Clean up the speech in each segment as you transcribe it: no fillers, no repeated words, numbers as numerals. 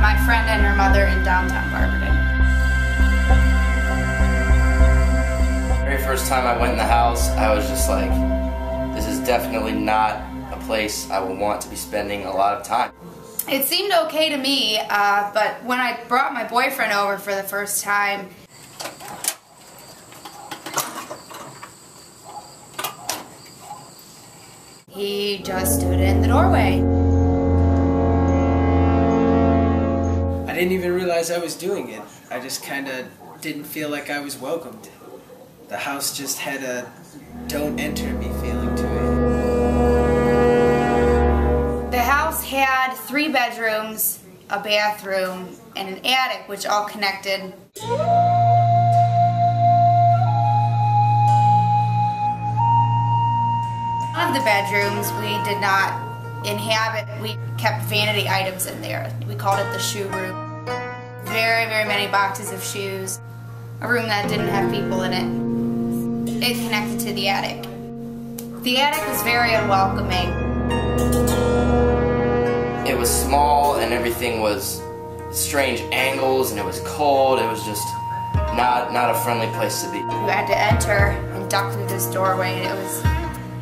my friend and her mother in downtown Barberton. The very first time I went in the house, I was just like, this is definitely not a place I would want to be spending a lot of time. It seemed okay to me, but when I brought my boyfriend over for the first time, he just stood in the doorway. I didn't even realize I was doing it. I just kind of didn't feel like I was welcomed. The house just had a don't enter me feeling to it. The house had 3 bedrooms, a bathroom, and an attic, which all connected. One of the bedrooms we did not inhabit. We kept vanity items in there. We called it the shoe room. Very, very many boxes of shoes. A room that didn't have people in it. It connected to the attic. The attic was very unwelcoming. It was small and everything was strange angles and it was cold. It was just not a friendly place to be. You had to enter and duck through this doorway.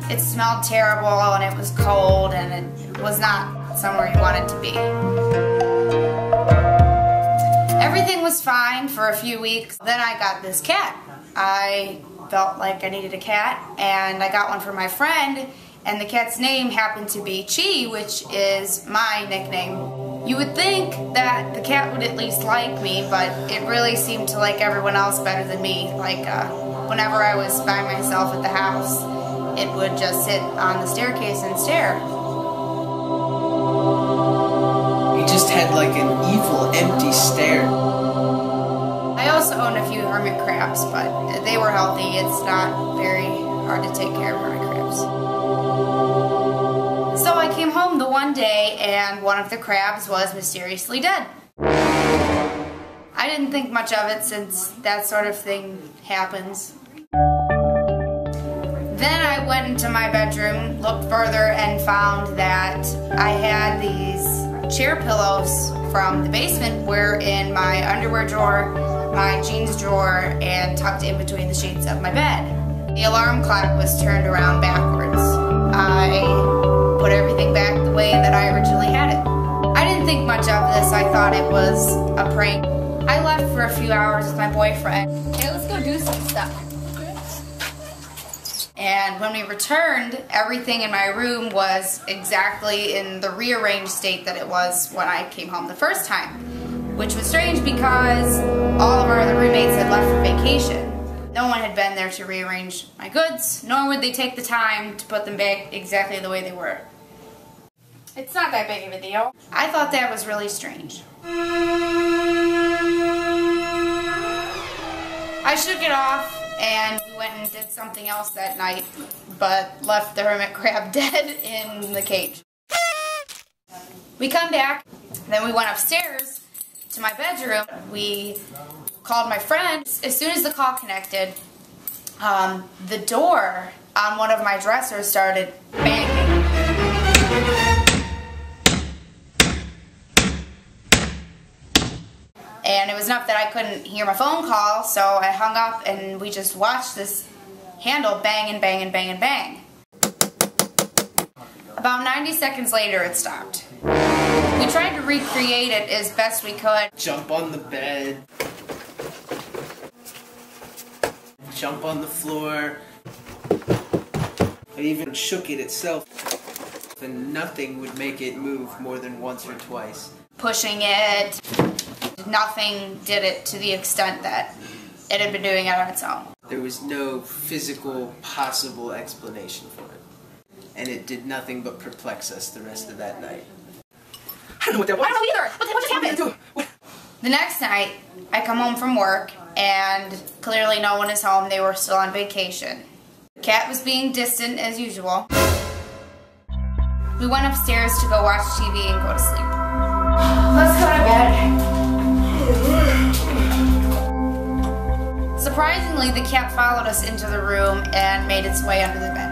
It smelled terrible and it was cold and it was not somewhere you wanted to be. Everything was fine for a few weeks. Then I got this cat. I felt like I needed a cat and I got one for my friend, and the cat's name happened to be Chi, which is my nickname. You would think that the cat would at least like me, but it really seemed to like everyone else better than me. Like whenever I was by myself at the house, it would just sit on the staircase and stare. He just had like an evil, empty stare. I also owned a few hermit crabs, but they were healthy. It's not very hard to take care of hermit crabs. So I came home the one day and one of the crabs was mysteriously dead. I didn't think much of it since that sort of thing happens. Then I went into my bedroom, looked further, and found that I had these chair pillows from the basement were in my underwear drawer, my jeans drawer, and tucked in between the sheets of my bed. The alarm clock was turned around backwards. I put everything back the way that I originally had it. I didn't think much of this. I thought it was a prank. I left for a few hours with my boyfriend. Hey, let's go do some stuff. And when we returned, everything in my room was exactly in the rearranged state that it was when I came home the first time. Which was strange because all of our other roommates had left for vacation. No one had been there to rearrange my goods, nor would they take the time to put them back exactly the way they were. It's not that big of a deal. I thought that was really strange. I shook it off and we went and did something else that night, but left the hermit crab dead in the cage. We come back, then we went upstairs to my bedroom. We called my friend. As soon as the call connected, the door on one of my dressers started banging. And it was enough that I couldn't hear my phone call, so I hung up and we just watched this handle bang and bang and bang and bang. About 90 seconds later, it stopped. We tried to recreate it as best we could. Jump on the bed. Jump on the floor. I even shook it itself. And nothing would make it move more than once or twice. Pushing it. Nothing did it to the extent that it had been doing it on its own. There was no physical possible explanation for it. And it did nothing but perplex us the rest of that night. I don't know what that was. I don't know either. What just happened? The next night, I come home from work, and clearly no one is home. They were still on vacation. The cat was being distant as usual. We went upstairs to go watch TV and go to sleep. Let's go to bed. Surprisingly, the cat followed us into the room and made its way under the bed.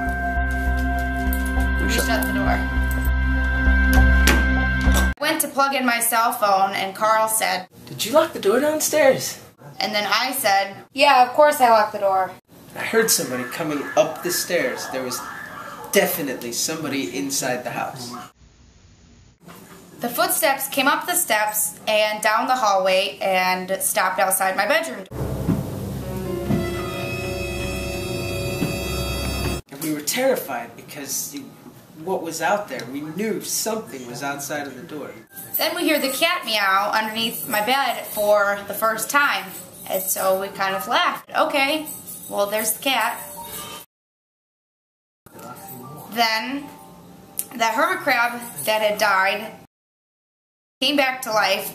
We shut the door. Went went to plug in my cell phone and Carl said, "Did you lock the door downstairs?" and then I said, "Yeah, of course I locked the door." I heard somebody coming up the stairs. There was definitely somebody inside the house. The footsteps came up the steps and down the hallway and stopped outside my bedroom. And we were terrified because what was out there? We knew something was outside of the door. Then we hear the cat meow underneath my bed for the first time. And so we kind of laughed. Okay, well, there's the cat. Then the hermit crab that had died came back to life.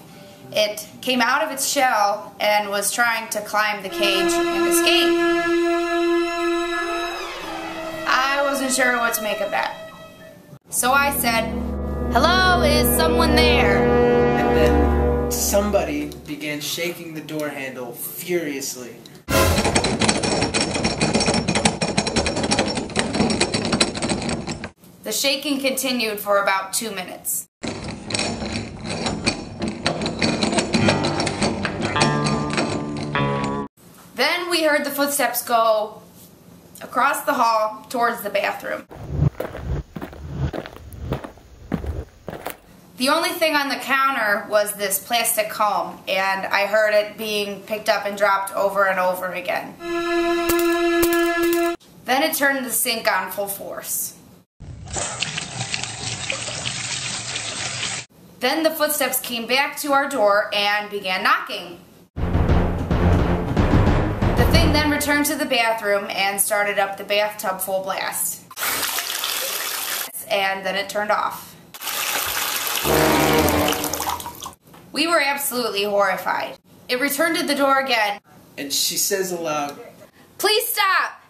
It came out of its shell and was trying to climb the cage and escape. I wasn't sure what to make of that. So I said, "Hello, is someone there?" And then somebody began shaking the door handle furiously. The shaking continued for about 2 minutes. Then we heard the footsteps go across the hall towards the bathroom. The only thing on the counter was this plastic comb, and I heard it being picked up and dropped over and over again. Then it turned the sink on full force. Then the footsteps came back to our door and began knocking. The thing then returned to the bathroom and started up the bathtub full blast. And then it turned off. We were absolutely horrified. It returned to the door again. And she says aloud, "Please stop!"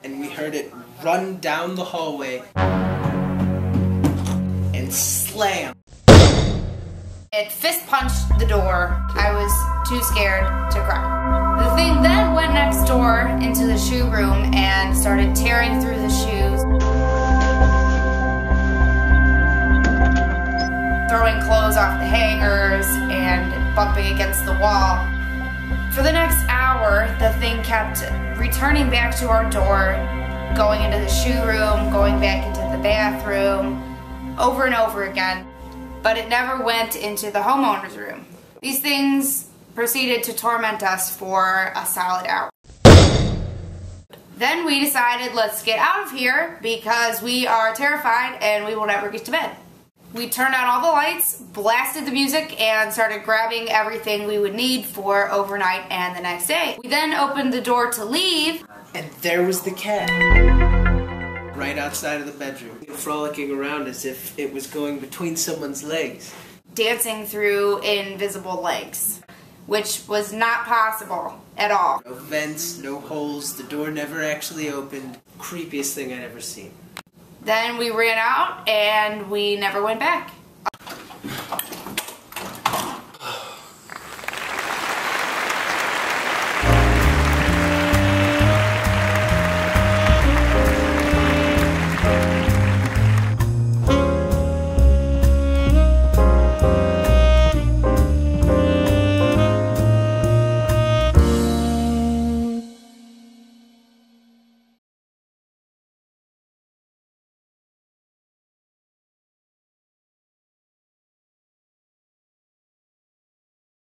And we heard it run down the hallway and slam. It fist punched the door. I was too scared to cry. The thing then went next door into the shoe room and started tearing through the shoes, throwing clothes off the hangers and bumping against the wall. For the next hour, the thing kept returning back to our door, going into the shoe room, going back into the bathroom, over and over again. But it never went into the homeowner's room. These things proceeded to torment us for a solid hour. Then we decided, let's get out of here because we are terrified and we will never get to bed. We turned on all the lights, blasted the music, and started grabbing everything we would need for overnight and the next day. We then opened the door to leave. And there was the cat. Right outside of the bedroom, frolicking around as if it was going between someone's legs. Dancing through invisible legs, which was not possible at all. No vents, no holes, the door never actually opened. Creepiest thing I'd ever seen. Then we ran out and we never went back.